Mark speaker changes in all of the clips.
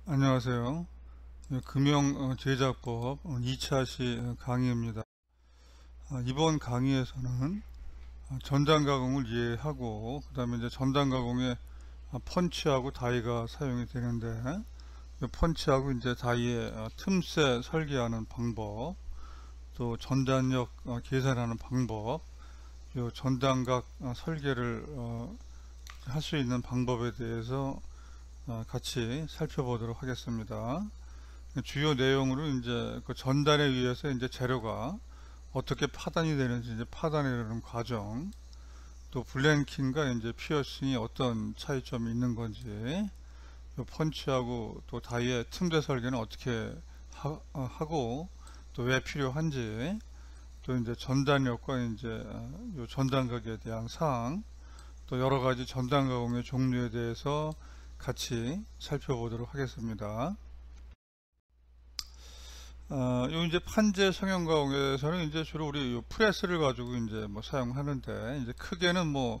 Speaker 1: 안녕하세요. 금융 제작법 2차 시 강의입니다. 이번 강의에서는 전단 가공을 이해하고 그 다음에 이제 전단 가공에 펀치하고 다이가 사용이 되는데 이 펀치하고 이제 다이의 틈새 설계하는 방법, 또 전단력 계산하는 방법, 이 전단각 설계를 할 수 있는 방법에 대해서 같이 살펴보도록 하겠습니다. 주요 내용으로 이제 그 전단에 의해서 이제 재료가 어떻게 파단이 되는지 이제 파단이라는 과정, 또 블랭킹과 이제 피어싱이 어떤 차이점이 있는 건지, 펀치하고 또 다이의 틈새 설계는 어떻게 하고 또 왜 필요한지, 또 이제 전단력과 이제 요 전단각에 대한 사항, 또 여러 가지 전단 가공의 종류에 대해서 같이 살펴보도록 하겠습니다. 요 이제 판재 성형 가공에서는 이제 주로 우리 요 프레스를 가지고 이제 뭐 사용하는데, 이제 크게는 뭐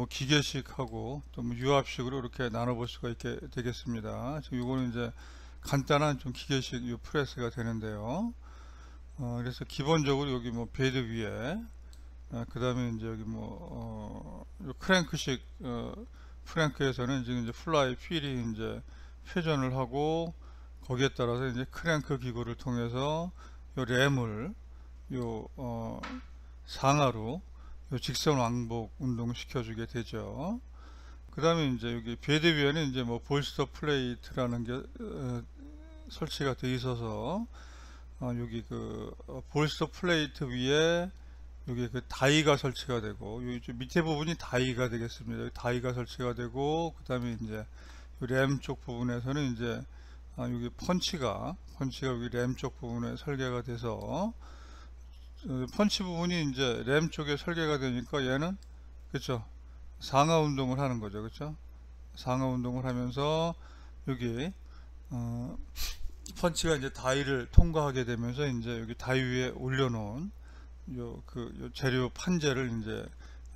Speaker 1: 기계식하고 또 뭐 유압식으로 이렇게 나눠볼 수가 있게 되겠습니다. 지금 요거는 이제 간단한 좀 기계식 요 프레스가 되는데요. 그래서 기본적으로 여기 뭐 베드 위에, 그 다음에 이제 여기 뭐 요 크랭크식 프랭크에서는 지금 이제 플라이 휠이 이제 회전을 하고, 거기에 따라서 이제 크랭크 기구를 통해서 요 램을 요 상하로 요 직선 왕복 운동 시켜주게 되죠. 그 다음에 이제 여기 베드 위에는 이제 뭐 볼스터 플레이트라는 게 설치가 되어 있어서 여기 그 볼스터 플레이트 위에 여기 그 다이가 설치가 되고, 요 밑에 부분이 다이가 되겠습니다. 여기 다이가 설치가 되고, 그 다음에 이제 램 쪽 부분에서는 이제 여기 펀치가 여기 램 쪽 부분에 설계가 돼서, 펀치 부분이 이제 램 쪽에 설계가 되니까 얘는 그쵸, 상하 운동을 하는 거죠. 그쵸, 상하 운동을 하면서 여기 펀치가 이제 다이를 통과하게 되면서 이제 여기 다이 위에 올려놓은 요 재료 판재를 이제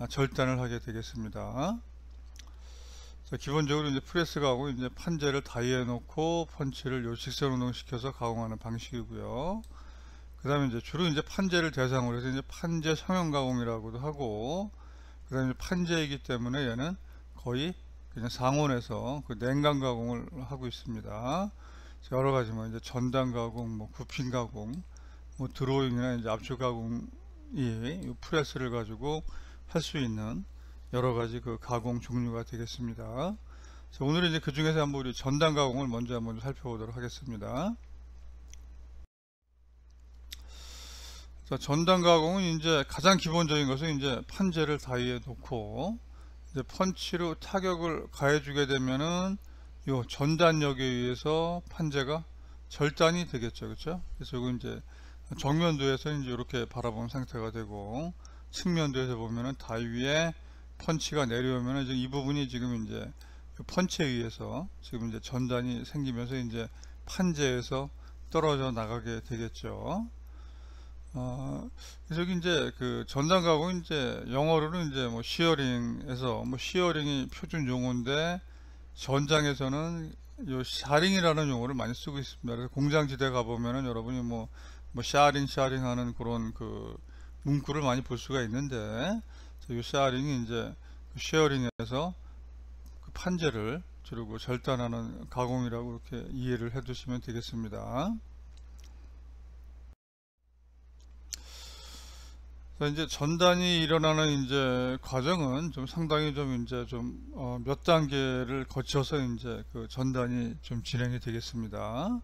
Speaker 1: 절단을 하게 되겠습니다. 기본적으로 이제 프레스가 하고 이제 판재를 다이에 놓고 펀치를 요 직선 운동시켜서 가공하는 방식이고요. 그 다음에 이제 주로 이제 판재를 대상으로 해서 이제 판재 성형 가공이라고도 하고, 그 다음에 판재이기 때문에 얘는 거의 그냥 상온에서 그 냉각 가공을 하고 있습니다. 여러 가지 뭐 이제 전단 가공, 뭐 굽힌 가공, 뭐 드로잉이나 이제 압축 가공이 이 프레스를 가지고 할 수 있는 여러 가지 그 가공 종류가 되겠습니다. 오늘은 이제 그 중에서 한번 우리 전단 가공을 먼저 한번 살펴보도록 하겠습니다. 자, 전단 가공은 이제 가장 기본적인 것은 이제 판재를 다이에 놓고 이제 펀치로 타격을 가해주게 되면은 요 전단력에 의해서 판재가 절단이 되겠죠. 그렇죠? 그래서 이거 이제 정면도에서 이제 이렇게 바라본 상태가 되고, 측면도에서 보면은 다이 위에 펀치가 내려오면은 이 부분이 지금 이제 펀치에 의해서 지금 이제 전단이 생기면서 이제 판재에서 떨어져 나가게 되겠죠. 그래서 여기 이제 그 전단 가공은 이제 영어로는 이제 뭐 시어링에서 뭐 시어링이 표준 용어인데, 전장에서는 요 샤링이라는 용어를 많이 쓰고 있습니다. 그래서 공장지대 가보면은 여러분이 뭐 샤링 하는 그런 그 문구를 많이 볼 수가 있는데, 요 샤링이 이제 쉐어링에서 그 판재를 주로 절단하는 가공이라고 이렇게 이해를 해 두시면 되겠습니다. 이제 전단이 일어나는 이제 과정은 좀 상당히 좀 이제 좀 몇 단계를 거쳐서 이제 그 전단이 좀 진행이 되겠습니다.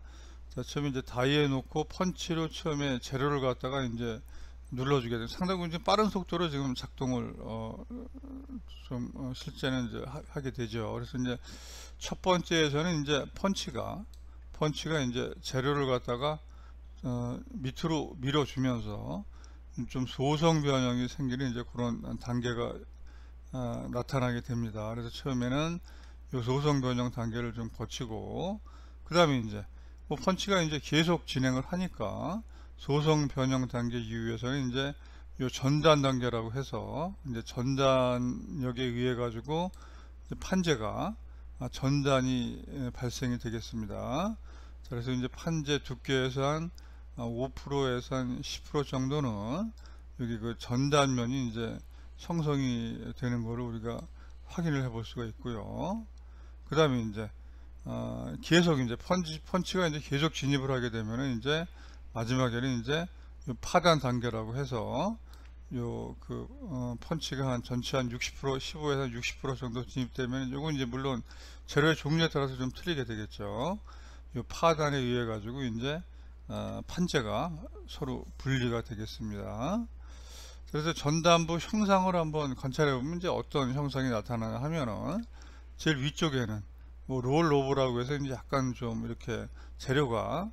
Speaker 1: 자, 처음에 이제 다이에 놓고 펀치로 처음에 재료를 갖다가 이제 눌러주게 돼요. 상당히 이제 빠른 속도로 지금 작동을 실제는 이제 하게 되죠. 그래서 이제 첫 번째에서는 이제 펀치가 이제 재료를 갖다가 밑으로 밀어주면서 좀 소성 변형이 생기는 이제 그런 단계가 나타나게 됩니다. 그래서 처음에는 이 소성 변형 단계를 좀 거치고, 그 다음에 이제 뭐 펀치가 이제 계속 진행을 하니까 소성 변형 단계 이후에서는 이제 요 전단 단계라고 해서 이제 전단력에 의해 가지고 판재가 전단이 발생이 되겠습니다. 자, 그래서 이제 판재 두께에서 한 5%에서 한 10% 정도는 여기 그 전단면이 이제 형성이 되는 거를 우리가 확인을 해 볼 수가 있고요. 그 다음에 이제 계속 이제 펀치가 이제 계속 진입을 하게 되면은 이제 마지막에는 이제 요 파단 단계라고 해서 요 그 펀치가 한 전체 한 60% 15에서 60% 정도 진입되면 요건 이제 물론 재료의 종류에 따라서 좀 틀리게 되겠죠. 요 파단에 의해 가지고 이제 판재가 서로 분리가 되겠습니다. 그래서 전단부 형상을 한번 관찰해 보면 이제 어떤 형상이 나타나냐 하면은 제일 위쪽에는 뭐 롤오버라고 해서 이제 약간 좀 이렇게 재료가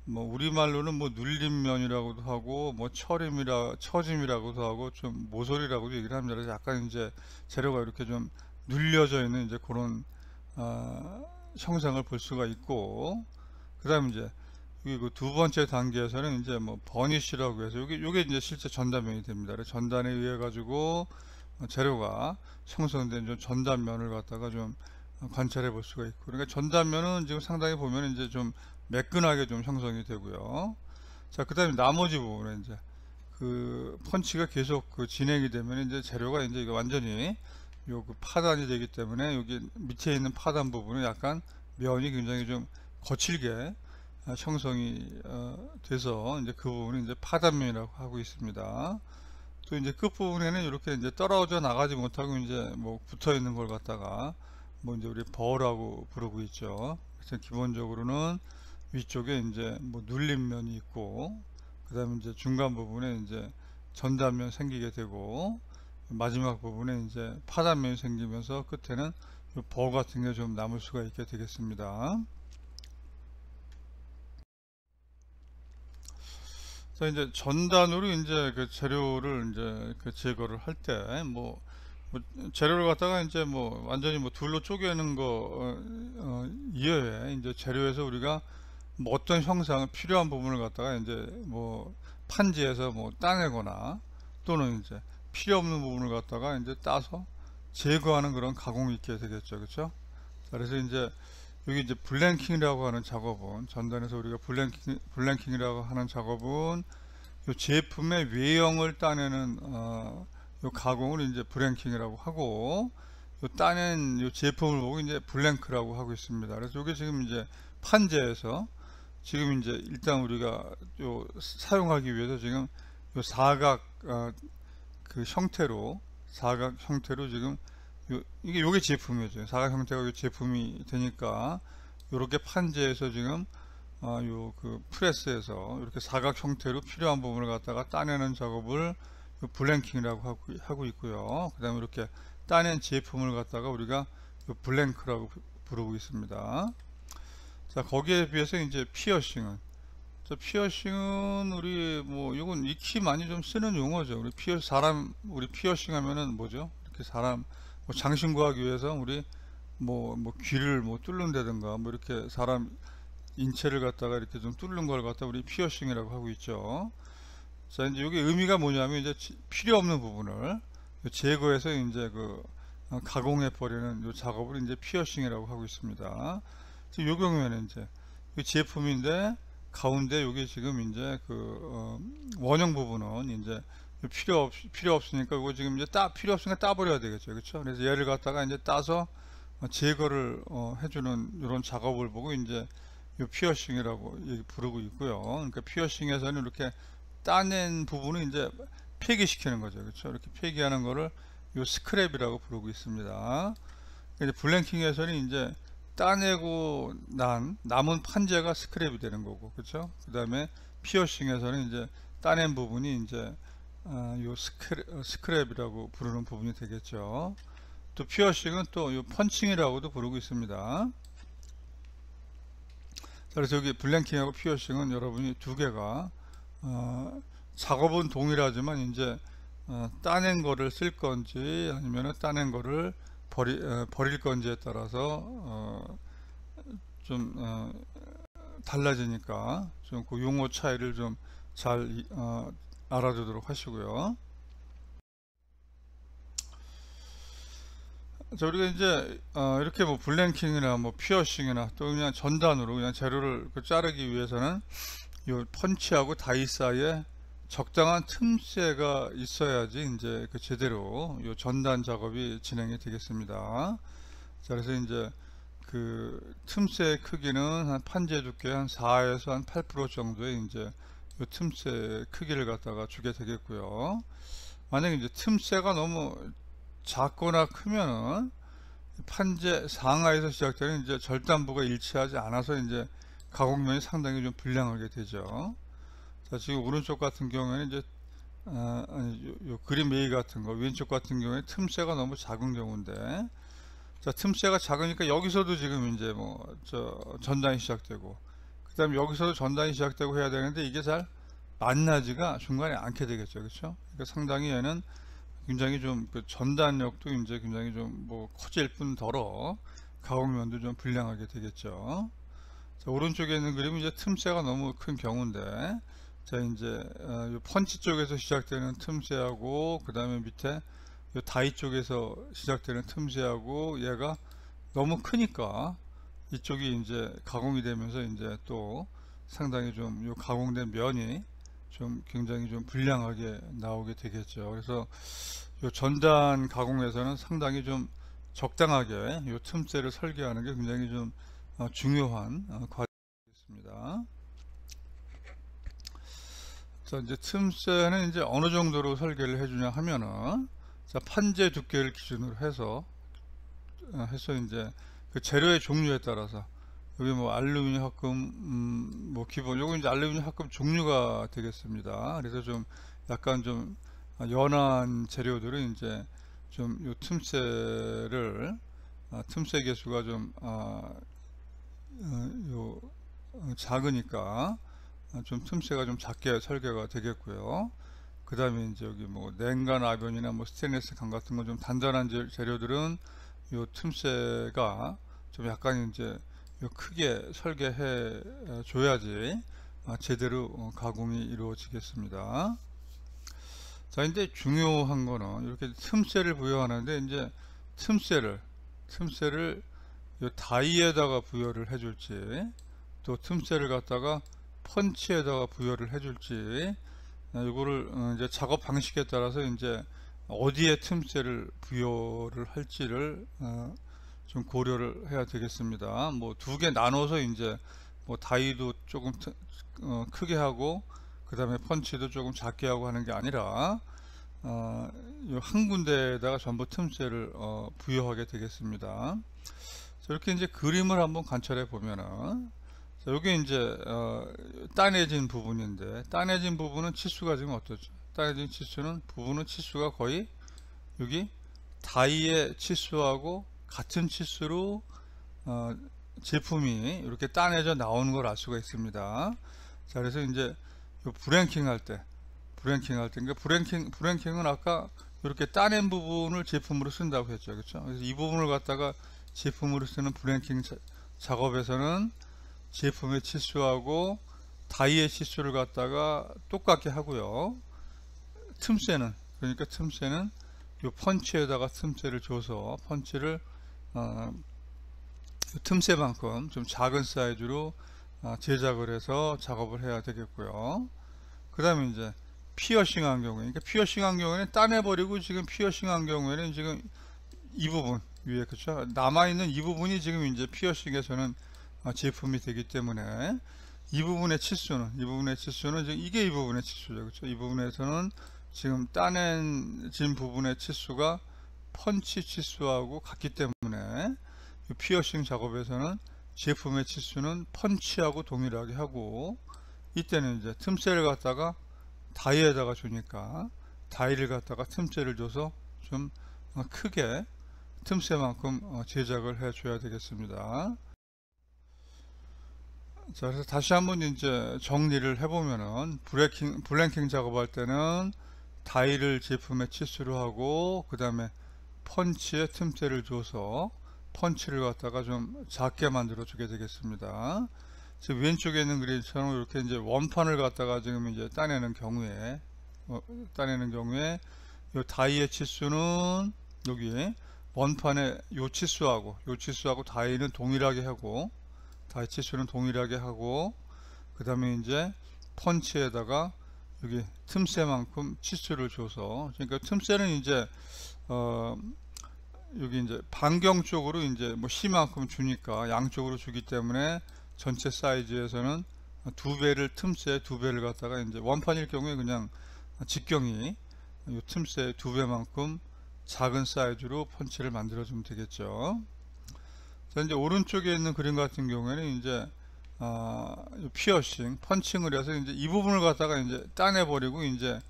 Speaker 1: 뭐 우리말로는 뭐 눌림면이라고도 하고 뭐 처짐이라고도 하고 좀 모서리라고도 얘기를 합니다. 그래서 약간 이제 재료가 이렇게 좀 눌려져 있는 이제 그런 형상을 볼 수가 있고, 그 다음에 이제 여기 그 두 번째 단계에서는 이제 뭐 버니쉬라고 해서 요게 이제 실제 전단면이 됩니다. 그래서 전단에 의해 가지고 재료가 형성된 좀 전단면을 갖다가 좀 관찰해 볼 수가 있고, 그러니까 전단면은 지금 상당히 보면 이제 좀 매끈하게 좀 형성이 되고요. 자, 그 다음에 나머지 부분에 이제 그 펀치가 계속 그 진행이 되면 이제 재료가 이제 이거 완전히 요 그 파단이 되기 때문에 여기 밑에 있는 파단 부분은 약간 면이 굉장히 좀 거칠게 형성이 돼서 이제 그 부분은 이제 파단면이라고 하고 있습니다. 또 이제 끝부분에는 이렇게 이제 떨어져 나가지 못하고 이제 뭐 붙어 있는 걸 갖다가 뭐 이제 우리 버라고 부르고 있죠. 그래서 기본적으로는 위쪽에 이제 뭐 눌림면이 있고, 그 다음에 이제 중간 부분에 이제 전단면 생기게 되고, 마지막 부분에 이제 파단면이 생기면서 끝에는 버 같은 게 좀 남을 수가 있게 되겠습니다. 자, 이제 전단으로 이제 그 재료를 이제 그 제거를 할 때 뭐 재료를 갖다가 이제 뭐 완전히 뭐 둘로 쪼개는 거 이외에 이제 재료에서 우리가 뭐 어떤 형상 필요한 부분을 갖다가 이제 뭐 판지에서 뭐 따내거나 또는 이제 필요 없는 부분을 갖다가 이제 따서 제거하는 그런 가공이 있게 되겠죠. 그렇죠? 그래서 이제 여기 이제 블랭킹이라고 하는 작업은 전단에서 우리가 블랭킹이라고 하는 작업은 이 제품의 외형을 따내는 요 가공을 이제 블랭킹이라고 하고, 요 따낸 요 제품을 보고 이제 블랭크라고 하고 있습니다. 그래서 이게 지금 이제 판재에서 지금 이제 일단 우리가 요 사용하기 위해서 지금 요 사각 그 형태로 지금 요게 제품이죠. 사각 형태가 요 제품이 되니까 요렇게 판재에서 지금 요 그 프레스에서 이렇게 사각 형태로 필요한 부분을 갖다가 따내는 작업을 블랭킹이라고 하고 있고요. 그 다음에 이렇게 따낸 제품을 갖다가 우리가 블랭크라고 부르고 있습니다. 자, 거기에 비해서 이제 피어싱은, 우리 뭐 이건 익히 많이 좀 쓰는 용어죠. 우리 피어싱 하면은 뭐죠? 이렇게 사람 뭐 장신구하기 위해서 우리 뭐 귀를 뭐 뚫는다든가 뭐 이렇게 사람 인체를 갖다가 이렇게 좀 뚫는 걸 갖다 우리 피어싱이라고 하고 있죠. 자, 이제 이게 의미가 뭐냐면 이제 필요 없는 부분을 제거해서 이제 그 가공해 버리는 이 작업을 이제 피어싱이라고 하고 있습니다. 이 경우에는 이제 이 제품인데 가운데 여기 지금 이제 그 원형 부분은 이제 필요 없으니까 이거 지금 이제 필요 없으니까 따버려야 되겠죠. 그렇죠? 그래서 얘를 갖다가 이제 따서 제거를 해주는 이런 작업을 보고 이제 이 피어싱이라고 부르고 있고요. 그러니까 피어싱에서는 이렇게 따낸 부분을 이제 폐기시키는 거죠. 그렇죠? 이렇게 폐기하는 거를 이 스크랩이라고 부르고 있습니다. 이제 블랭킹에서는 이제 따내고 남은 판재가 스크랩이 되는 거고, 그렇죠? 그 다음에 피어싱에서는 이제 따낸 부분이 이제 요 스크랩이라고 부르는 부분이 되겠죠. 또 피어싱은 또 요 펀칭이라고도 부르고 있습니다. 그래서 여기 블랭킹하고 피어싱은 여러분이 두 개가 작업은 동일하지만 이제 따낸 거를 쓸 건지 아니면 따낸 거를 버릴 건지에 따라서 좀 달라지니까 좀 그 용어 차이를 좀 잘 알아두도록 하시고요. 자, 우리가 이제 이렇게 뭐 블랭킹이나 뭐 피어싱이나 또 그냥 전단으로 그냥 재료를 자르기 위해서는 요 펀치하고 다이 사이에 적당한 틈새가 있어야지 이제 제대로 요 전단 작업이 진행이 되겠습니다. 자, 그래서 이제 그 틈새 크기는 한 판재 두께 한 4에서 한 8% 정도의 이제 요 틈새 크기를 갖다가 주게 되겠고요. 만약에 이제 틈새가 너무 작거나 크면은 판재 상하에서 시작되는 이제 절단부가 일치하지 않아서 이제 가공면이 상당히 좀 불량하게 되죠. 자, 지금 오른쪽 같은 경우에는 이제 요 그림 A 같은 거, 왼쪽 같은 경우에 틈새가 너무 작은 경우인데, 자, 틈새가 작으니까 여기서도 지금 이제 뭐 전단이 시작되고, 그 다음에 여기서도 전단이 시작되고 해야 되는데 이게 잘 만나지가 중간에 않게 되겠죠, 그렇죠? 그러니까 상당히 얘는 굉장히 좀 전단력도 이제 굉장히 좀 뭐 커질 뿐더러 가공면도 좀 불량하게 되겠죠. 자, 오른쪽에 있는 그림은 이제 틈새가 너무 큰 경우인데, 자, 이제 요 펀치 쪽에서 시작되는 틈새하고 그 다음에 밑에 요 다이 쪽에서 시작되는 틈새하고 얘가 너무 크니까 이쪽이 이제 가공이 되면서 이제 또 상당히 좀 요 가공된 면이 좀 굉장히 좀 불량하게 나오게 되겠죠. 그래서 요 전단 가공에서는 상당히 좀 적당하게 요 틈새를 설계하는 게 굉장히 좀 중요한 과정이겠습니다. 자, 이제 틈새는 이제 어느 정도로 설계를 해주냐 하면은, 자, 판재 두께를 기준으로 해서 이제 그 재료의 종류에 따라서 여기 뭐 알루미늄 합금 뭐 기본 요거 이제 알루미늄 합금 종류가 되겠습니다. 그래서 좀 약간 좀 연한 재료들은 이제 좀 요 틈새를 틈새 개수가 좀 작으니까 좀 틈새가 좀 작게 설계가 되겠고요. 그 다음에 이제 여기 뭐 냉간 아변이나 뭐 스테인리스 강 같은 건 좀 단단한 재료들은 요 틈새가 좀 약간 이제 요 크게 설계해 줘야지 제대로 가공이 이루어지겠습니다. 자, 이제 중요한 거는 이렇게 틈새를 부여하는데 이제 틈새를 요 다이에다가 부여를 해줄지 또 틈새를 갖다가 펀치에다가 부여를 해줄지 이거를 이제 작업 방식에 따라서 이제 어디에 틈새를 부여를 할지를 좀 고려를 해야 되겠습니다. 뭐 두 개 나눠서 이제 뭐 다이도 조금 크게 하고 그 다음에 펀치도 조금 작게 하고 하는 게 아니라 한 군데에다가 전부 틈새를 부여하게 되겠습니다. 이렇게 이제 그림을 한번 관찰해 보면은, 자, 여기 이제 따내진 부분인데, 따내진 부분은 치수가 지금 어떻죠? 따내진 부분은 치수가 거의 여기 다이의 치수하고 같은 치수로 제품이 이렇게 따내져 나오는 걸 알 수가 있습니다. 자, 그래서 이제 브랭킹 할 때, 그러니까 브랭킹은 아까 이렇게 따낸 부분을 제품으로 쓴다고 했죠, 그렇죠? 그래서 이 부분을 갖다가 제품으로 쓰는 브랭킹 작업에서는 제품의 치수하고 다이의 치수를 갖다가 똑같게 하고요. 그러니까 틈새는 이 펀치에다가 틈새를 줘서 펀치를 틈새만큼 좀 작은 사이즈로 제작을 해서 작업을 해야 되겠고요. 그 다음에 이제 피어싱한 경우에, 그러니까 피어싱한 경우에는 따내버리고 지금 피어싱한 경우에는 지금 이 부분 위에, 그렇죠? 남아있는 이 부분이 지금 이제 피어싱에서는 제품이 되기 때문에 이 부분의 치수는 지금 이게 이 부분의 치수죠, 그렇죠? 이 부분에서는 지금 따낸진 부분의 치수가 펀치 치수하고 같기 때문에 이 피어싱 작업에서는 제품의 치수는 펀치하고 동일하게 하고, 이때는 이제 틈새를 갖다가 다이에다가 주니까 다이를 갖다가 틈새를 줘서 좀 크게 틈새만큼 제작을 해 줘야 되겠습니다. 자, 그래서 다시 한번 이제 정리를 해보면은 블랭킹 작업할 때는 다이를 제품의 치수로 하고 그 다음에 펀치에 틈새를 줘서 펀치를 갖다가 좀 작게 만들어 주게 되겠습니다. 지금 왼쪽에 있는 그림처럼 이렇게 이제 원판을 갖다가 지금 이제 따내는 경우에 이 다이의 치수는 여기 원판의 요 치수하고 다이는 동일하게 하고, 다이 치수는 동일하게 하고, 그 다음에 이제 펀치에다가 여기 틈새만큼 치수를 줘서, 그러니까 틈새는 이제 여기 이제 반경 쪽으로 이제 뭐 C만큼 주니까 양쪽으로 주기 때문에 전체 사이즈에서는 두 배를, 틈새 두 배를 갖다가 이제 원판일 경우에 그냥 직경이 이 틈새 두 배만큼 작은 사이즈로 펀치를 만들어 주면 되겠죠. 자, 이제 오른쪽에 있는 그림 같은 경우에는 이제 피어싱, 펀칭을 해서 이제 이 부분을 갖다가 이제 따내 버리고 이제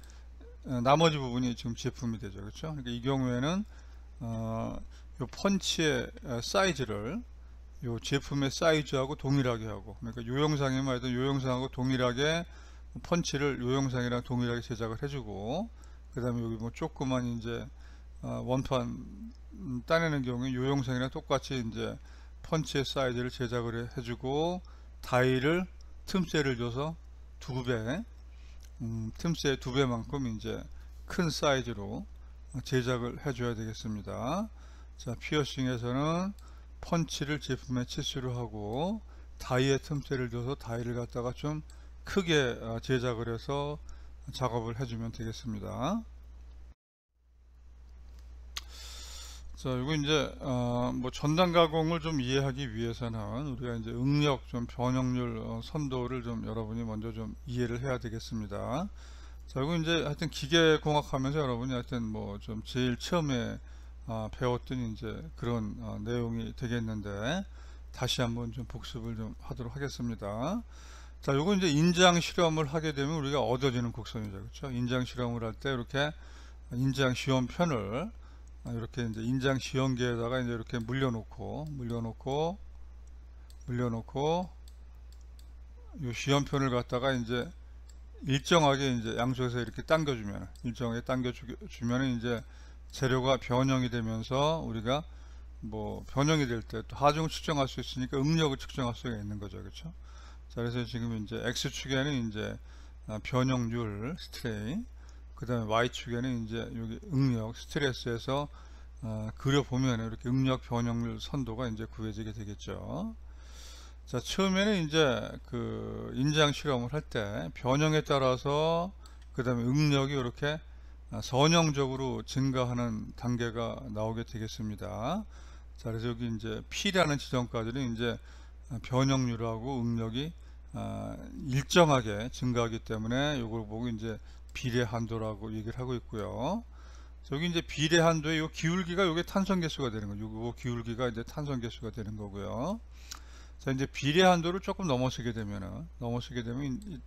Speaker 1: 나머지 부분이 지금 제품이 되죠. 그렇죠? 그러니까 이 경우에는 요 펀치의 사이즈를 요 제품의 사이즈하고 동일하게 하고, 그러니까 요 영상에만 하여튼 요 영상하고 동일하게 펀치를 요 영상이랑 동일하게 제작을 해주고, 그 다음에 여기 뭐 조그만 이제 원판 따내는 경우에 요 영상이랑 똑같이 이제 펀치의 사이즈를 제작을 해주고, 다이를 틈새를 줘서 두 배, 틈새 두 배만큼 이제 큰 사이즈로 제작을 해줘야 되겠습니다. 자, 피어싱에서는 펀치를 제품에 치수로 하고, 다이의 틈새를 줘서 다이를 갖다가 좀 크게 제작을 해서 작업을 해주면 되겠습니다. 자, 이거 이제 뭐 전단 가공을 좀 이해하기 위해서는 우리가 이제 응력 좀 변형률 선도를 좀 여러분이 먼저 좀 이해를 해야 되겠습니다. 자, 이거 이제 하여튼 기계공학 하면서 여러분이 하여튼 뭐 좀 제일 처음에 배웠던 이제 그런 내용이 되겠는데, 다시 한번 좀 복습을 좀 하도록 하겠습니다. 자, 요거 이제 인장 실험을 하게 되면 우리가 얻어지는 곡선이죠. 그렇죠? 인장 실험을 할 때 이렇게 인장 시험편을 이렇게 이제 인장 시험기에다가 이제 이렇게 물려놓고 요 시험편을 갖다가 이제 일정하게 이제 양쪽에서 이렇게 당겨주면, 일정하게 당겨주면 이제 재료가 변형이 되면서 우리가 뭐 변형이 될 때 또 하중을 측정할 수 있으니까 응력을 측정할 수가 있는 거죠. 그렇죠? 자, 그래서 지금 이제 X축에는 이제 변형률 스트레인, 그 다음에 Y축에는 이제 여기 응력 스트레스에서 그려보면 이렇게 응력 변형률 선도가 이제 구해지게 되겠죠. 자, 처음에는 이제 그 인장 실험을 할 때 변형에 따라서 그 다음에 응력이 이렇게 선형적으로 증가하는 단계가 나오게 되겠습니다. 자, 그래서 여기 이제 P라는 지점까지는 이제 변형률하고 응력이 일정하게 증가하기 때문에 이걸 보고 이제 비례 한도라고 얘기를 하고 있고요. 여기 이제 비례 한도의 요 기울기가 요게 탄성 개수가 되는 거죠. 요 기울기가 이제 탄성 개수가 되는 거고요. 자, 이제 비례 한도를 조금 넘어서게 되면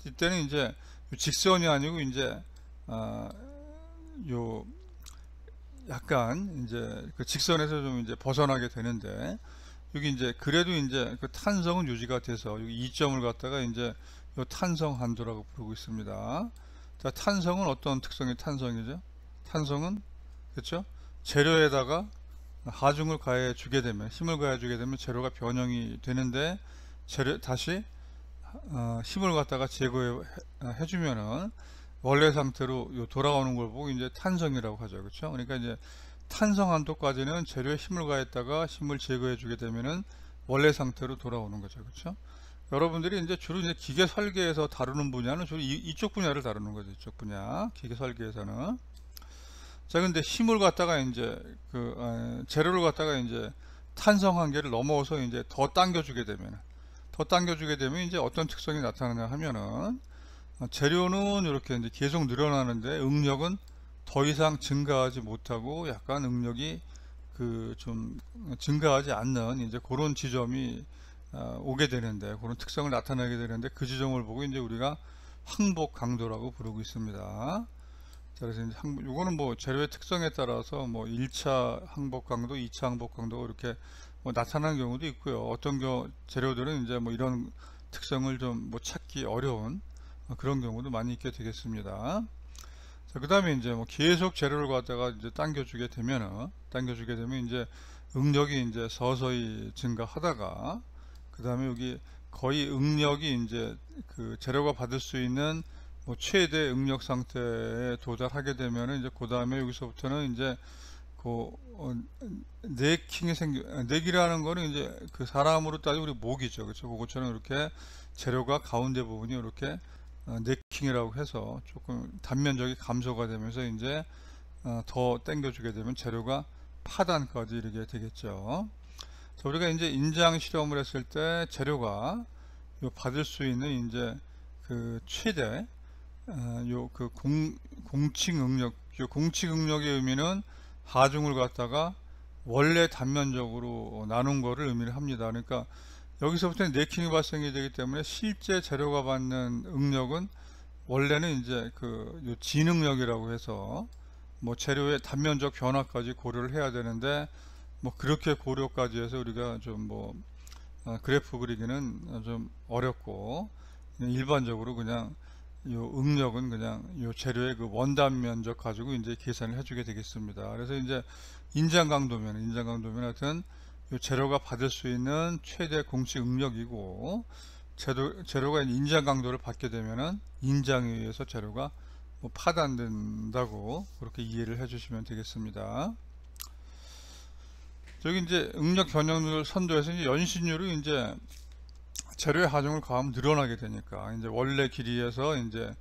Speaker 1: 이때는 이제 직선이 아니고 이제 요 약간 이제 그 직선에서 좀 이제 벗어나게 되는데, 여기 이제 그래도 이제 그 탄성은 유지가 돼서 여기 2점을 갖다가 이제 요 탄성 한도라고 부르고 있습니다. 자, 탄성은 어떤 특성의 탄성이죠? 탄성은 그렇죠? 재료에다가 하중을 가해 주게 되면, 힘을 가해 주게 되면 재료가 변형이 되는데, 재료 다시 힘을 갖다가 제거해 주면은 원래 상태로 돌아오는 걸 보고 이제 탄성이라고 하죠. 그렇죠? 그러니까 이제 탄성 한도까지는 재료에 힘을 가했다가 힘을 제거해 주게 되면은 원래 상태로 돌아오는 거죠. 그렇죠? 여러분들이 이제 주로 이제 기계 설계에서 다루는 분야는 주로 이쪽 분야를 다루는 거죠. 이쪽 분야 기계 설계에서는. 자, 근데 힘을 갖다가 이제 재료를 갖다가 이제 탄성 한계를 넘어서 이제 더 당겨주게 되면 이제 어떤 특성이 나타나냐 하면은, 재료는 이렇게 이제 계속 늘어나는데 응력은 더 이상 증가하지 못하고 약간 응력이 좀 증가하지 않는 이제 그런 지점이 오게 되는데, 그런 특성을 나타내게 되는데, 그 지점을 보고 이제 우리가 항복 강도라고 부르고 있습니다. 자, 그래서 이제 요거는 뭐 재료의 특성에 따라서 뭐 1차 항복 강도, 2차 항복 강도가 이렇게 뭐 나타나는 경우도 있고요. 어떤 재료들은 이제 뭐 이런 특성을 좀 뭐 찾기 어려운 그런 경우도 많이 있게 되겠습니다. 자, 그 다음에 이제 뭐 계속 재료를 갖다가 이제 당겨주게 되면 이제 응력이 이제 서서히 증가하다가, 그 다음에 여기 거의 응력이 이제 그 재료가 받을 수 있는 뭐 최대 응력 상태에 도달하게 되면은 이제 그 다음에 여기서부터는 이제 네킹이 네기라는 거는 이제 그 사람으로 따지면 우리 목이죠. 그렇죠? 그것처럼 이렇게 재료가 가운데 부분이 이렇게 네킹이라고 해서 조금 단면적이 감소가 되면서 이제 더 당겨주게 되면 재료가 파단까지 이르게 되겠죠. 자, 우리가 이제 인장 실험을 했을 때 재료가 받을 수 있는 이제 그 최대 그 공칭 응력, 공칭 응력의 의미는 하중을 갖다가 원래 단면적으로 나눈 거를 의미를 합니다. 그러니까 여기서부터 네킹이 발생이 되기 때문에 실제 재료가 받는 응력은 원래는 이제 그 진응력이라고 해서 뭐 재료의 단면적 변화까지 고려를 해야 되는데 뭐 그렇게 고려까지 해서 우리가 좀 뭐 그래프 그리기는 좀 어렵고 일반적으로 그냥 요 응력은 그냥 요 재료의 그 원단 면적 가지고 이제 계산을 해주게 되겠습니다. 그래서 이제 인장 강도면 하여튼 요 재료가 받을 수 있는 최대 공식 응력이고 재료가 인장 강도를 받게 되면은 인장에 의해서 재료가 뭐 파단된다고 그렇게 이해를 해주시면 되겠습니다. 저기 이제 응력 변형률 선도에서 이제 연신율이 이제 재료의 하중을 가하면 늘어나게 되니까 이제 원래 길이에서 이제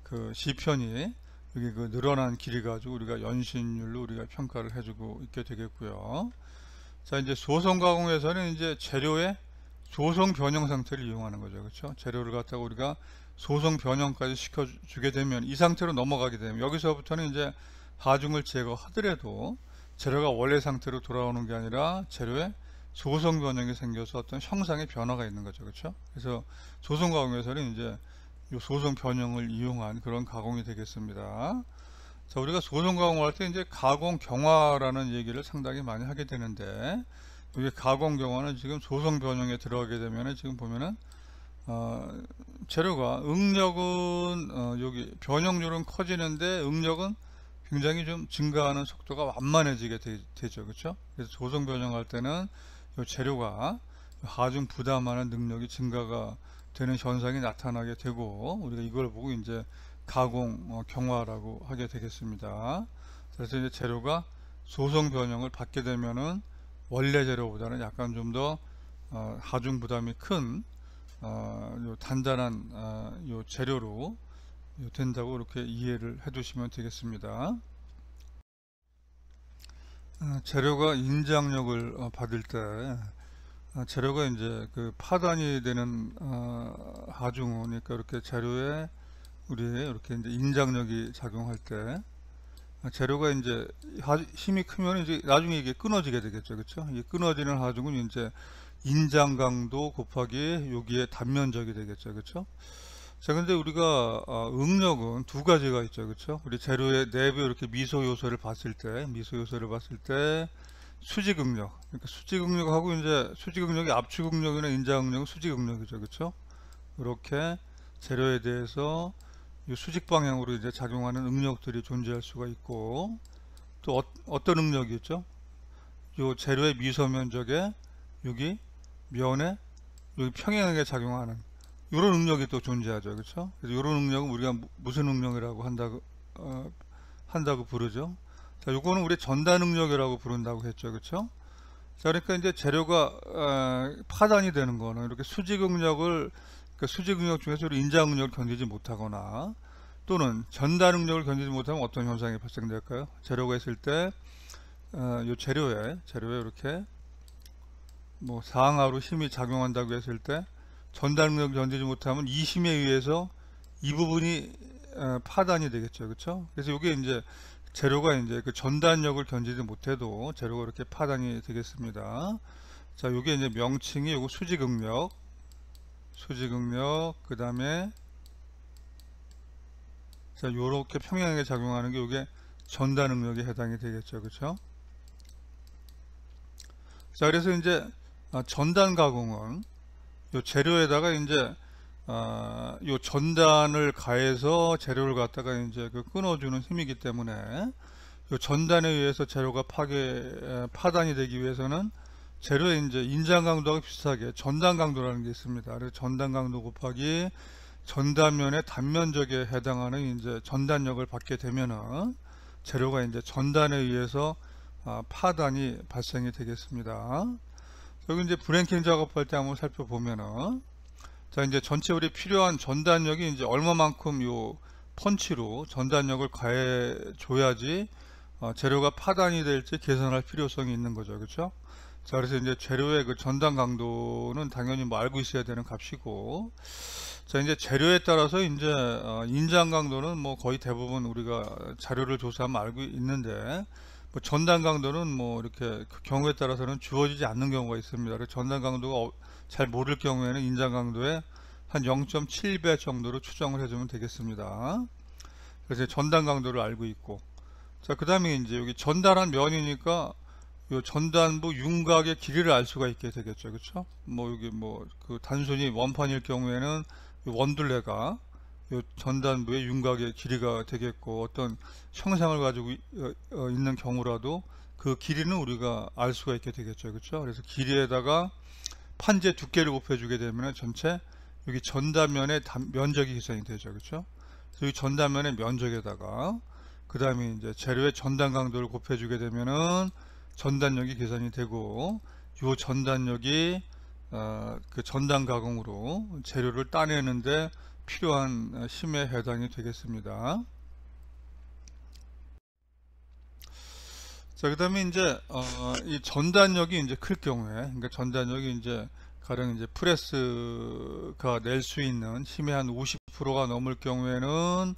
Speaker 1: 그 시편이 여기 그 늘어난 길이 가지고 우리가 연신율로 우리가 평가를 해주고 있게 되겠고요. 자, 이제 소성 가공에서는 이제 재료의 소성 변형 상태를 이용하는 거죠. 그렇죠? 재료를 갖다가 우리가 소성 변형까지 시켜주게 되면 이 상태로 넘어가게 되면 여기서부터는 이제 하중을 제거하더라도 재료가 원래 상태로 돌아오는 게 아니라 재료의 소성 변형이 생겨서 어떤 형상의 변화가 있는 거죠. 그렇죠? 그래서 소성 가공에서는 이제 이 소성 변형을 이용한 그런 가공이 되겠습니다. 자, 우리가 소성 가공을 할 때 이제 가공 경화라는 얘기를 상당히 많이 하게 되는데 이게 가공 경화는 지금 소성 변형에 들어가게 되면은 지금 보면은 재료가 응력은 여기 변형률은 커지는데 응력은 굉장히 좀 증가하는 속도가 완만해지게 되죠. 그렇죠? 그래서 소성 변형할 때는 이 재료가 하중 부담하는 능력이 증가가 되는 현상이 나타나게 되고 우리가 이걸 보고 이제 가공 경화라고 하게 되겠습니다. 그래서 이제 재료가 소성 변형을 받게 되면은 원래 재료보다는 약간 좀 더 하중 부담이 큰 요 단단한 요 재료로 된다고 이렇게 이해를 해 두시면 되겠습니다. 재료가 인장력을 받을 때 재료가 이제 그 파단이 되는 하중이니까 이렇게 재료에 우리 이렇게 이제 인장력이 작용할 때 재료가 이제 힘이 크면 이제 나중에 이게 끊어지게 되겠죠. 그렇죠? 이 끊어지는 하중은 이제 인장 강도 곱하기 여기에 단면적이 되겠죠. 그렇죠? 자, 근데 우리가 응력은 두 가지가 있죠. 그렇죠? 우리 재료의 내부 이렇게 미소 요소를 봤을 때 수직 응력, 그러니까 수직 응력하고 이제 수직 응력이 압축 응력이나 인장 응력은 수직 응력이죠. 그렇죠? 이렇게 재료에 대해서 이 수직 방향으로 이제 작용하는 응력들이 존재할 수가 있고 또 어떤 응력이 있죠? 이 재료의 미소 면적에 여기 면에 여기 평행하게 작용하는 이런 응력이 또 존재하죠. 그렇죠? 그래서 이런 응력은 우리가 무슨 응력이라고 한다고 부르죠. 자, 요거는 우리 전단 응력이라고 부른다고 했죠. 그렇죠? 자, 그러니까 이제 재료가 파단이 되는 거는 이렇게 수직 응력을 그러니까 수직 응력 중에서 인장 응력을 견디지 못하거나 또는 전단 응력을 견디지 못하면 어떤 현상이 발생될까요? 재료가 있을 때 요 재료에 이렇게 뭐 상하로 힘이 작용한다고 했을 때 전단 응력을 견디지 못하면 이 힘에 의해서 이 부분이 파단이 되겠죠. 그렇죠? 그래서 이게 이제 재료가 이제 그 전단력을 견디지 못해도 재료가 이렇게 파단이 되겠습니다. 자, 요게 이제 명칭이 요거 수직 응력, 그 다음에 자, 요렇게 평행하게 작용하는 게 요게 전단 응력에 해당이 되겠죠. 그렇죠? 자, 그래서 이제 전단 가공은 요 재료에다가 이제 요 전단을 가해서 재료를 갖다가 이제 그 끊어주는 힘이기 때문에 요 전단에 의해서 재료가 파단이 되기 위해서는 재료의 이제 인장 강도와 비슷하게 전단 강도라는 게 있습니다. 그래서 전단 강도 곱하기 전단면의 단면적에 해당하는 이제 전단력을 받게 되면은 재료가 이제 전단에 의해서 파단이 발생이 되겠습니다. 여기 이제 브레이킹 작업할 때 한번 살펴보면은, 자, 이제 전체 우리 필요한 전단력이 이제 얼마만큼 요 펀치로 전단력을 가해 줘야지 재료가 파단이 될지 계산할 필요성이 있는 거죠. 그렇죠? 자, 그래서 이제 재료의 그 전단 강도는 당연히 뭐 알고 있어야 되는 값이고, 자, 이제 재료에 따라서 이제 인장 강도는 뭐 거의 대부분 우리가 자료를 조사하면 알고 있는데, 뭐 전단 강도는 뭐 이렇게 그 경우에 따라서는 주어지지 않는 경우가 있습니다. 그래서 전단 강도가 잘 모를 경우에는 인장 강도의 한 0.7배 정도로 추정을 해주면 되겠습니다. 그래서 전단 강도를 알고 있고, 자, 그 다음에 이제 여기 전단한 면이니까 요 전단부 윤곽의 길이를 알 수가 있게 되겠죠. 그렇죠? 뭐 여기 뭐 그 단순히 원판일 경우에는 요 원둘레가 요 전단부의 윤곽의 길이가 되겠고, 어떤 형상을 가지고 있는 경우라도 그 길이는 우리가 알 수가 있게 되겠죠. 그렇죠? 그래서 길이에다가 판재 두께를 곱해주게 되면 전체 여기 전단면의 면적이 계산이 되죠. 그렇죠? 그래서 여기 전단면의 면적에다가 그 다음에 이제 재료의 전단 강도를 곱해주게 되면은 전단력이 계산이 되고, 이 전단력이 그 전단 가공으로 재료를 따내는데 필요한 힘에 해당이 되겠습니다. 자, 그 다음에 이제 이 전단력이 이제 클 경우에, 그러니까 전단력이 이제 가령 이제 프레스가 낼 수 있는 힘의 한 50%가 넘을 경우에는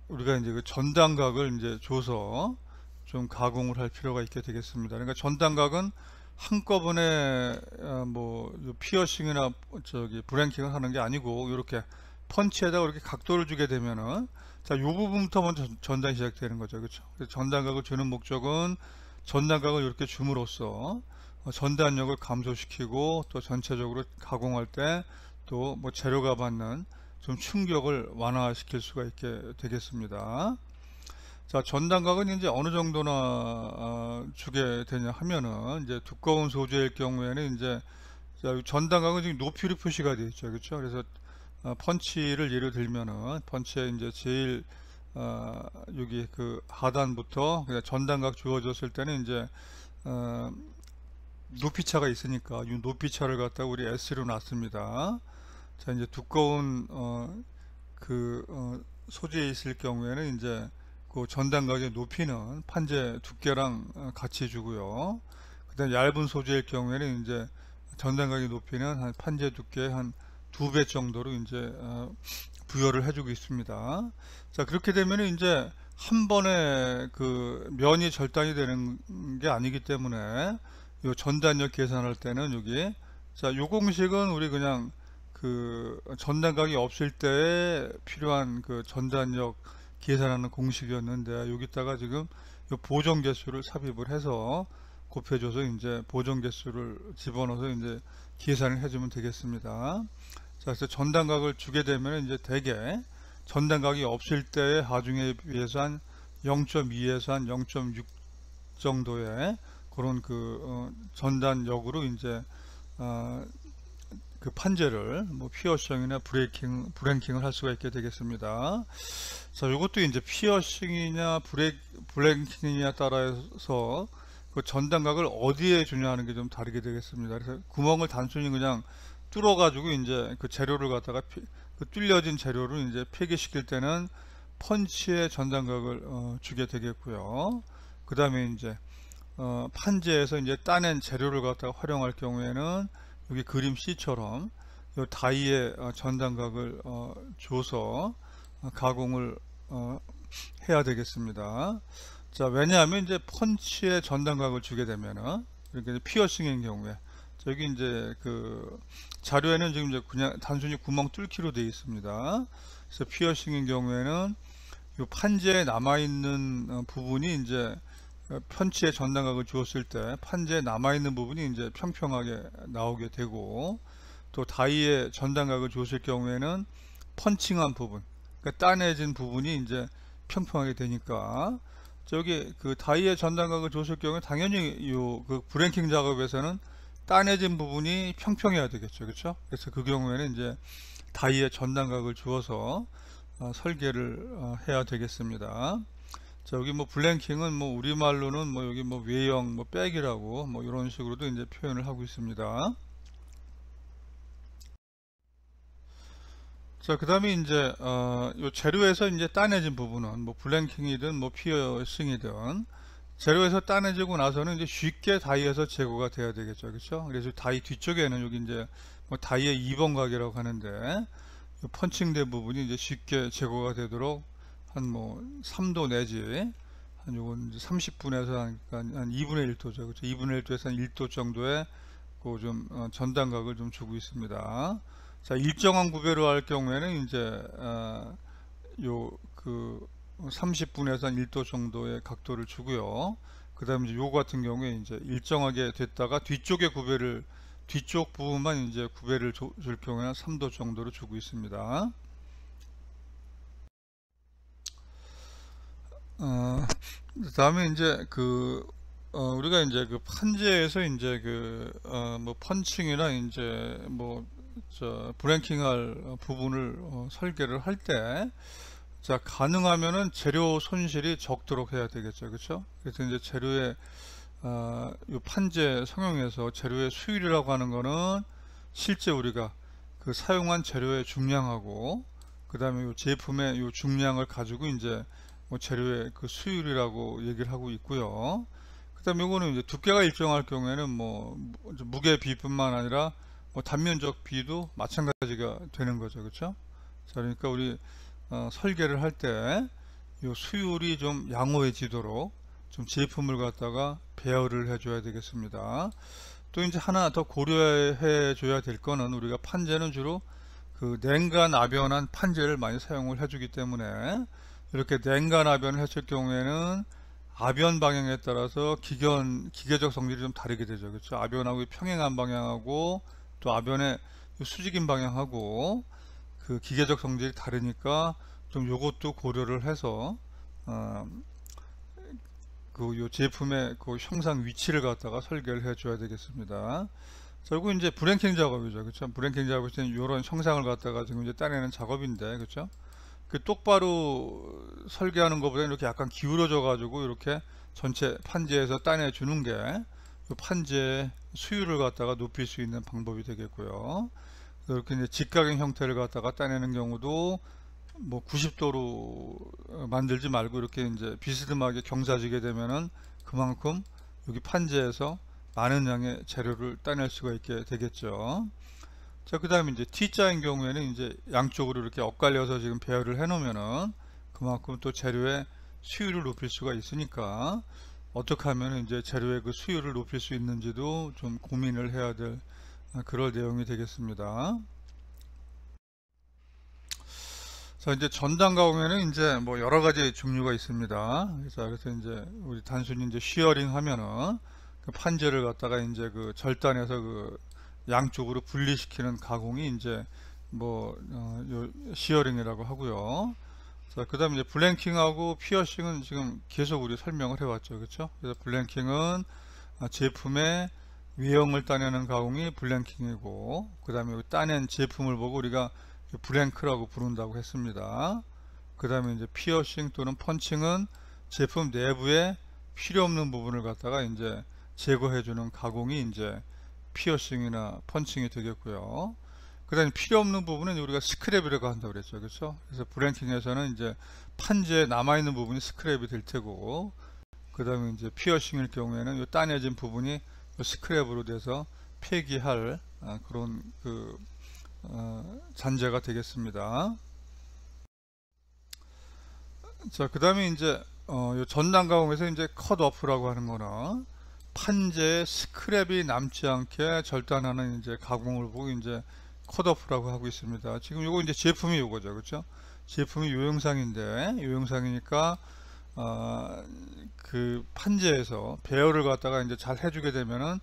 Speaker 1: 우리가 이제 그 전단각을 이제 줘서 좀 가공을 할 필요가 있게 되겠습니다. 그러니까 전단각은 한꺼번에 뭐 피어싱이나 저기 브랭킹을 하는 게 아니고, 이렇게 펀치에다가 이렇게 각도를 주게 되면은, 자, 요 부분부터 먼저 전단이 시작되는 거죠. 그렇죠? 그래서 전단각을 주는 목적은 전단각을 이렇게 줌으로써 전단력을 감소시키고, 또 전체적으로 가공할 때 또 뭐 재료가 받는 좀 충격을 완화시킬 수가 있게 되겠습니다. 자, 전단각은 이제 어느 정도나 주게 되냐 하면은, 이제 두꺼운 소재일 경우에는 이제, 자, 전단각은 지금 높이로 표시가 되어 있죠. 그렇죠? 그래서 펀치를 예로 들면은, 펀치에 이제 제일 여기 그 하단부터 전단각 주어졌을 때는 이제 높이차가 있으니까 이 높이차를 갖다가 우리 S로 놨습니다. 자, 이제 두꺼운 소재에 있을 경우에는 이제 그 전단각의 높이는 판재 두께랑 같이 주고요. 그 다음 얇은 소재일 경우에는 이제 전단각의 높이는 한 판재 두께의 한 2배 정도로 이제 부여를 해주고 있습니다. 자, 그렇게 되면 이제 한 번에 그 면이 절단이 되는 게 아니기 때문에 요 전단력 계산할 때는 여기, 자, 요 공식은 우리 그냥 그 전단각이 없을 때 필요한 그 전단력 계산하는 공식이었는데, 여기다가 지금 요 보정 개수를 삽입을 해서 곱해줘서 이제 보정 개수를 집어넣어서 이제 계산을 해주면 되겠습니다. 자, 그래서 전단각을 주게 되면 이제 대개 전단각이 없을 때의 하중에 비해서 한 0.2에서 한 0.6 정도의 그런 그 전단력으로 이제 그 판재를 뭐 피어싱이나 브랭킹을 할 수가 있게 되겠습니다. 자, 이것도 이제 피어싱이냐 브랭킹이냐 따라서 그 전단각을 어디에 주냐 하는 게 좀 다르게 되겠습니다. 그래서 구멍을 단순히 그냥 뚫어 가지고 이제 그 재료를 갖다가 그 뚫려진 재료를 이제 폐기시킬 때는 펀치에 전단각을 주게 되겠고요. 그 다음에 이제 판재에서 이제 따낸 재료를 갖다가 활용할 경우에는 여기 그림 C처럼 이 다이에 전단각을 줘서 가공을 해야 되겠습니다. 자, 왜냐하면 이제 펀치에 전단각을 주게 되면은 이렇게 피어싱인 경우에, 저기 이제 그 자료에는 지금 이제 그냥 단순히 구멍 뚫기로 되어 있습니다. 그래서 피어싱인 경우에는 이 판재에 남아있는 부분이 이제 펀치에 전단각을 주었을 때 판재에 남아있는 부분이 이제 평평하게 나오게 되고, 또 다이에 전단각을 주었을 경우에는 펀칭한 부분, 그러니까 따내진 부분이 이제 평평하게 되니까, 저기 그 다이에 전단각을 줬을 경우에 당연히 요 그 브랭킹 작업에서는 따내진 부분이 평평해야 되겠죠. 그렇죠? 그래서 그 경우에는 이제 다이에 전단각을 주어서 설계를 해야 되겠습니다. 자, 여기 뭐 블랭킹은 뭐 우리말로는 뭐 여기 뭐 외형 뭐 백이라고 뭐 이런 식으로도 이제 표현을 하고 있습니다. 자, 그 다음에 이제 요 재료에서 이제 따내진 부분은 뭐 블랭킹이든 뭐 피어싱이든 재료에서 따내지고 나서는 이제 쉽게 다이에서 제거가 돼야 되겠죠, 그렇죠? 그래서 다이 뒤쪽에는 여기 이제 뭐 다이의 2번 가게라고 하는데 요 펀칭된 부분이 이제 쉽게 제거가 되도록 한 뭐 3도 내지 한 요건 이제 30분에서 한 2분의 1도죠, 그렇죠? 2분의 1도에서 한 1도 정도의 그 좀 전단각을 좀 주고 있습니다. 자, 일정한 구배로 할 경우에는 이제 요 그 30분에서 한 1도 정도의 각도를 주고요. 그 다음에 이제 요 같은 경우에 이제 일정하게 됐다가 뒤쪽 부분만 이제 구배를 줄 경우에는 3도 정도로 주고 있습니다. 그 다음에 이제 우리가 이제 그 판재에서 이제 뭐 펀칭이나 이제 뭐 브랭킹할 부분을 설계를 할 때, 자, 가능하면은 재료 손실이 적도록 해야 되겠죠, 그렇죠? 그래서 이제 재료의 이 판재 성형에서 재료의 수율이라고 하는 거는 실제 우리가 그 사용한 재료의 중량하고 그 다음에 이 제품의 이 중량을 가지고 이제 뭐 재료의 그 수율이라고 얘기를 하고 있고요. 그 다음에 이거는 이제 두께가 일정할 경우에는 뭐 무게 비뿐만 아니라 뭐 단면적 비도 마찬가지가 되는 거죠, 그렇죠? 자, 그러니까 우리 설계를 할 때 이 수율이 좀 양호해지도록 좀 제품을 갖다가 배열을 해줘야 되겠습니다. 또 이제 하나 더 고려해 줘야 될 거는 우리가 판재는 주로 그 냉간 압연한 판재를 많이 사용을 해주기 때문에 이렇게 냉간 압연을 했을 경우에는 압연 방향에 따라서 기계적 성질이 좀 다르게 되죠, 그렇죠? 압연하고 평행한 방향하고 또 압연의 수직인 방향하고 그 기계적 성질이 다르니까 좀 요것도 고려를 해서 그 요 제품의 그 형상 위치를 갖다가 설계를 해 줘야 되겠습니다. 자, 이거 이제 브랭킹 작업이죠, 그렇죠? 브랭킹 작업일 때는 이런 형상을 갖다가 지금 이제 따내는 작업인데, 그렇죠? 그 똑바로 설계하는 것보다 이렇게 약간 기울어져 가지고 이렇게 전체 판재에서 따내 주는 게 이 판재 수율을 갖다가 높일 수 있는 방법이 되겠고요. 이렇게 이제 직각형 형태를 갖다가 따내는 경우도 뭐 90도로 만들지 말고 이렇게 이제 비스듬하게 경사지게 되면은 그만큼 여기 판재에서 많은 양의 재료를 따낼 수가 있게 되겠죠. 자, 그 다음에 이제 T자인 경우에는 이제 양쪽으로 이렇게 엇갈려서 지금 배열을 해 놓으면은 그만큼 또 재료의 수율을 높일 수가 있으니까 어떻게 하면 이제 재료의 그 수율을 높일 수 있는지도 좀 고민을 해야 될 그럴 내용이 되겠습니다. 자, 이제 전단 가공에는 이제 뭐 여러 가지 종류가 있습니다. 그래서 이제 우리 단순히 이제 시어링 하면은 그 판재를 갖다가 이제 그 절단해서 그 양쪽으로 분리시키는 가공이 이제 뭐 요 시어링이라고 하고요. 자, 그 다음에 이제 블랭킹하고 피어싱은 지금 계속 우리 설명을 해왔죠, 그렇죠? 그래서 블랭킹은 제품의 외형을 따내는 가공이 블랭킹이고, 그 다음에 따낸 제품을 보고 우리가 블랭크라고 부른다고 했습니다. 그 다음에 이제 피어싱 또는 펀칭은 제품 내부에 필요 없는 부분을 갖다가 이제 제거해주는 가공이 이제 피어싱이나 펀칭이 되겠고요. 그 다음에 필요 없는 부분은 우리가 스크랩이라고 한다고 그랬죠, 그렇죠? 그래서 브랭킹에서는 이제 판재에 남아있는 부분이 스크랩이 될 테고, 그 다음에 이제 피어싱일 경우에는 이 따내진 부분이 스크랩으로 돼서 폐기할 그런 잔재가 되겠습니다. 자, 그 다음에 이제 요 전단 가공에서 이제 컷오프라고 하는 거는 판재에 스크랩이 남지 않게 절단하는 이제 가공을 보고 이제 컷오프라고 하고 있습니다. 지금 요거 이제 제품이 요거죠, 그렇죠? 제품이 요 영상인데 요 영상이니까 그 판재에서 배열을 갖다가 이제 잘 해주게 되면은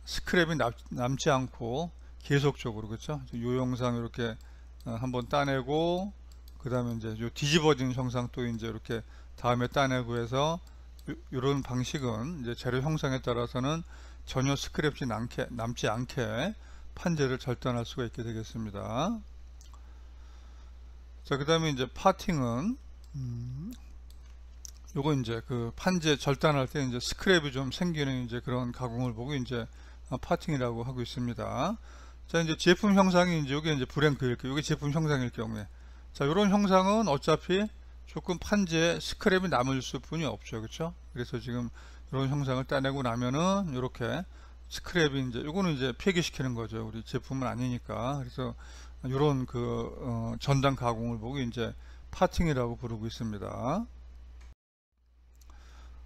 Speaker 1: 스크랩이 남지 않고 계속적으로, 그렇죠? 요 영상 이렇게 한번 따내고 그 다음에 이제 요 뒤집어진 형상 또 이제 이렇게 다음에 따내고 해서 이런 방식은 이제 재료 형상에 따라서는 전혀 스크랩이 남지 않게 판재를 절단할 수가 있게 되겠습니다. 자, 그 다음에 이제 파팅은 요거 이제 그 판재 절단할 때 이제 스크랩이 좀 생기는 이제 그런 가공을 보고 이제 파팅이라고 하고 있습니다. 자, 이제 제품 형상이 이제 요게 이제 브랭크일 경우, 요게 제품 형상일 경우에, 자, 요런 형상은 어차피 조금 판재에 스크랩이 남을 수뿐이 없죠. 그렇죠? 그래서 지금 이런 형상을 따내고 나면은 요렇게 스크랩이 이제 요거는 이제 폐기시키는 거죠. 우리 제품은 아니니까. 그래서 요런 그 전단 가공을 보고 이제 파팅이라고 부르고 있습니다.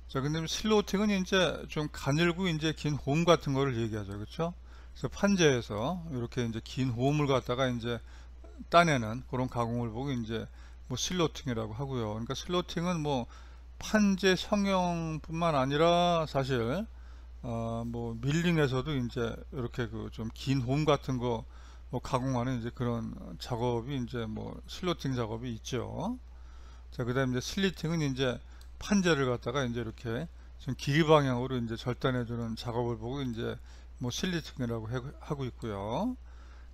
Speaker 1: 자, 근데 슬로팅은 이제 좀 가늘고 이제 긴 홈 같은 거를 얘기하죠. 그렇죠? 그래서 판재에서 이렇게 이제 긴 홈을 갖다가 이제 따내는 그런 가공을 보고 이제 뭐 슬로팅이라고 하고요. 그러니까 슬로팅은 뭐 판재 성형뿐만 아니라 사실 뭐 밀링에서도 이제 이렇게 그 좀 긴 홈 같은 거 뭐 가공하는 이제 그런 작업이 이제 뭐 슬로팅 작업이 있죠. 자, 그다음에 이제 슬리팅은 이제 판재를 갖다가 이제 이렇게 좀 길이 방향으로 이제 절단해 주는 작업을 보고 이제 뭐 슬리팅이라고 하고 있고요.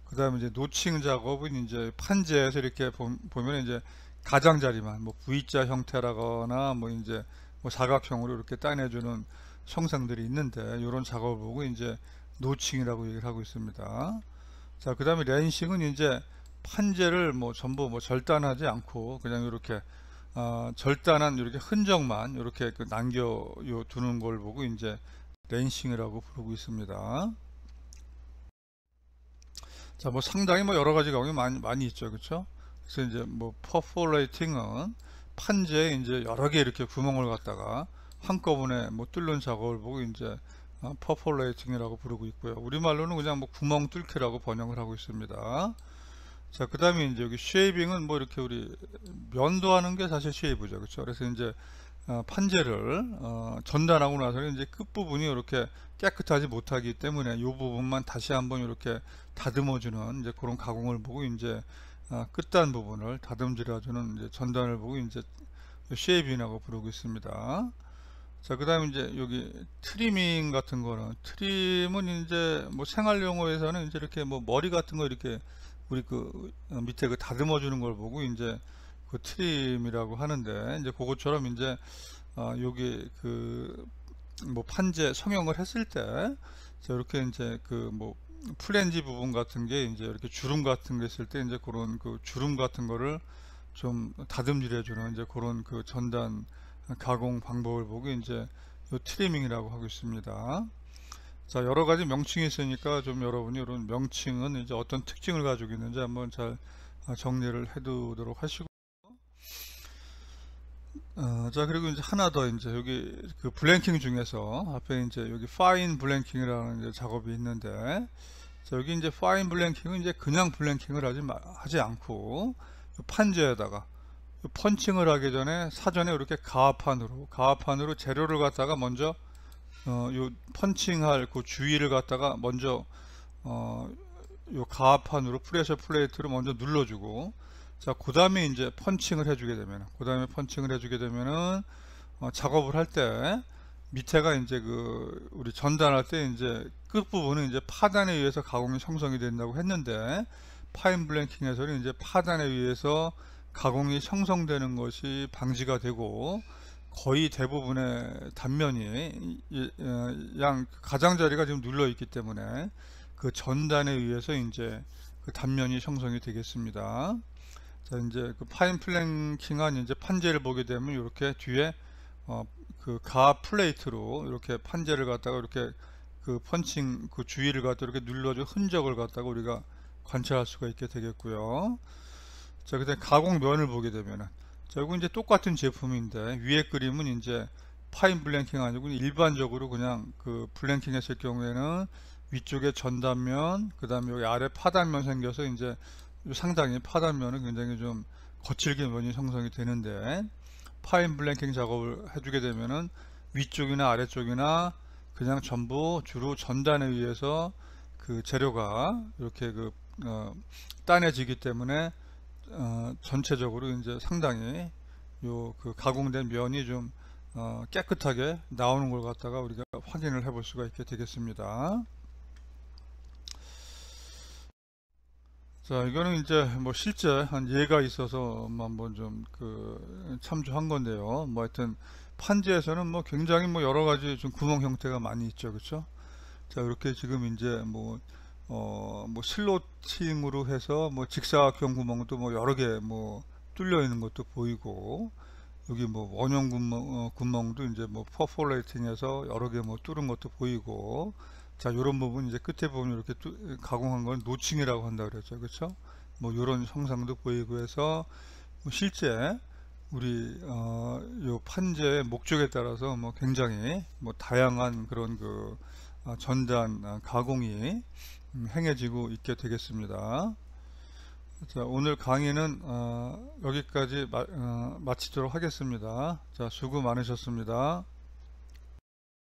Speaker 1: 그다음에 이제 노칭 작업은 이제 판재에서 이렇게 보면 이제 가장자리만 뭐 V자 형태라거나 뭐 이제 뭐 사각형으로 이렇게 따내 주는 형상들이 있는데, 이런 작업을 보고 이제 노칭이라고 얘기를 하고 있습니다. 자, 그 다음에 렌싱은 이제 판재를 뭐 전부 뭐 절단하지 않고 그냥 이렇게 절단한 이렇게 흔적만 이렇게 그 남겨 두는 걸 보고 이제 렌싱이라고 부르고 있습니다. 자, 뭐 상당히 뭐 여러 가지 가공이 많이 있죠. 그렇죠? 그래서 이제 뭐 퍼포레이팅은 판재에 이제 여러 개 이렇게 구멍을 갖다가 한꺼번에 뭐 뚫는 작업을 보고 이제 퍼포레이팅이라고 부르고 있고요. 우리말로는 그냥 뭐 구멍 뚫기라고 번역을 하고 있습니다. 자, 그 다음에 이제 여기 쉐이빙은 뭐 이렇게 우리 면도하는 게 사실 쉐이브죠. 그렇죠? 그래서 이제 판재를 전단하고 나서 이제 끝부분이 이렇게 깨끗하지 못하기 때문에 이 부분만 다시 한번 이렇게 다듬어주는 이제 그런 가공을 보고 이제 끝단 부분을 다듬질해주는 이제 전단을 보고 이제 쉐이빙이라고 부르고 있습니다. 자, 그 다음에 이제 여기 트리밍 같은 거는, 트림은 이제 뭐 생활 용어에서는 이제 이렇게 뭐 머리 같은 거 이렇게 우리 그 밑에 그 다듬어 주는 걸 보고 이제 그 트림이라고 하는데, 이제 그것처럼 이제 여기 그 뭐 판재 성형을 했을 때 이렇게 이제 그 뭐 플랜지 부분 같은 게 이제 이렇게 주름 같은 게 있을 때 이제 그런 그 주름 같은 거를 좀 다듬질해 주는 이제 그런 그 전단 가공 방법을 보고 이제 요 트리밍이라고 하고 있습니다. 자, 여러 가지 명칭이 있으니까 좀 여러분이 이런 명칭은 이제 어떤 특징을 가지고 있는지 한번 잘 정리를 해 두도록 하시고, 자, 그리고 이제 하나 더 이제 여기 그 블랭킹 중에서 앞에 이제 여기 파인 블랭킹이라는 이제 작업이 있는데, 자, 여기 이제 파인 블랭킹은 이제 그냥 블랭킹을 하지 않고 판재에다가 펀칭을 하기 전에 사전에 이렇게 가압판으로 재료를 갖다가 먼저 요 펀칭할 그 주위를 갖다가 먼저 요 가압판으로 프레셔 플레이트로 먼저 눌러주고, 자, 그 다음에 이제 펀칭을 해주게 되면은 작업을 할 때 밑에가 이제 그 우리 전단할 때 이제 끝부분은 이제 파단에 의해서 가공이 형성이 된다고 했는데, 파인 블랭킹에서는 이제 파단에 의해서 가공이 형성되는 것이 방지가 되고, 거의 대부분의 단면이 양 가장자리가 지금 눌러 있기 때문에 그 전단에 의해서 이제 그 단면이 형성이 되겠습니다. 자, 이제 그 파인 플랭킹한 이제 판재를 보게 되면 이렇게 뒤에 그 가압 플레이트로 이렇게 판재를 갖다가 이렇게 그 펀칭 그 주위를 갖다 이렇게 눌러줘 흔적을 갖다가 우리가 관찰할 수가 있게 되겠고요. 자, 그다음 가공면을 보게 되면은, 자, 이거 이제 똑같은 제품인데 위에 그림은 이제 파인 블랭킹 아니고 일반적으로 그냥 그 블랭킹 했을 경우에는 위쪽에 전단면, 그 다음에 여기 아래 파단면 생겨서 이제 상당히 파단면은 굉장히 좀 거칠게 면이 형성이 되는데, 파인 블랭킹 작업을 해주게 되면은 위쪽이나 아래쪽이나 그냥 전부 주로 전단에 의해서 그 재료가 이렇게 그 따내지기 때문에 전체적으로 이제 상당히 요 그 가공된 면이 좀 깨끗하게 나오는 걸 갖다가 우리가 확인을 해 볼 수가 있게 되겠습니다. 자, 이거는 이제 뭐 실제 한 예가 있어서 한번 좀 그 참조한 건데요. 뭐 하여튼 판재에서는 뭐 굉장히 뭐 여러 가지 좀 구멍 형태가 많이 있죠, 그렇죠? 자, 이렇게 지금 이제 뭐 슬로팅으로 해서 뭐 직사각형 구멍도 뭐 여러 개 뭐 뚫려 있는 것도 보이고, 여기 뭐 원형 구멍도 이제 뭐 퍼포레이팅해서 여러 개 뭐 뚫은 것도 보이고, 자, 요런 부분 이제 끝에 보면 이렇게 가공한 건 노칭이라고 한다 그랬죠, 그렇죠? 뭐 요런 형상도 보이고 해서 뭐 실제 우리 요 판재의 목적에 따라서 뭐 굉장히 뭐 다양한 그런 그 전단 가공이 행해지고 있게 되겠습니다. 자, 오늘 강의는 여기까지 마치도록 하겠습니다. 자, 수고 많으셨습니다.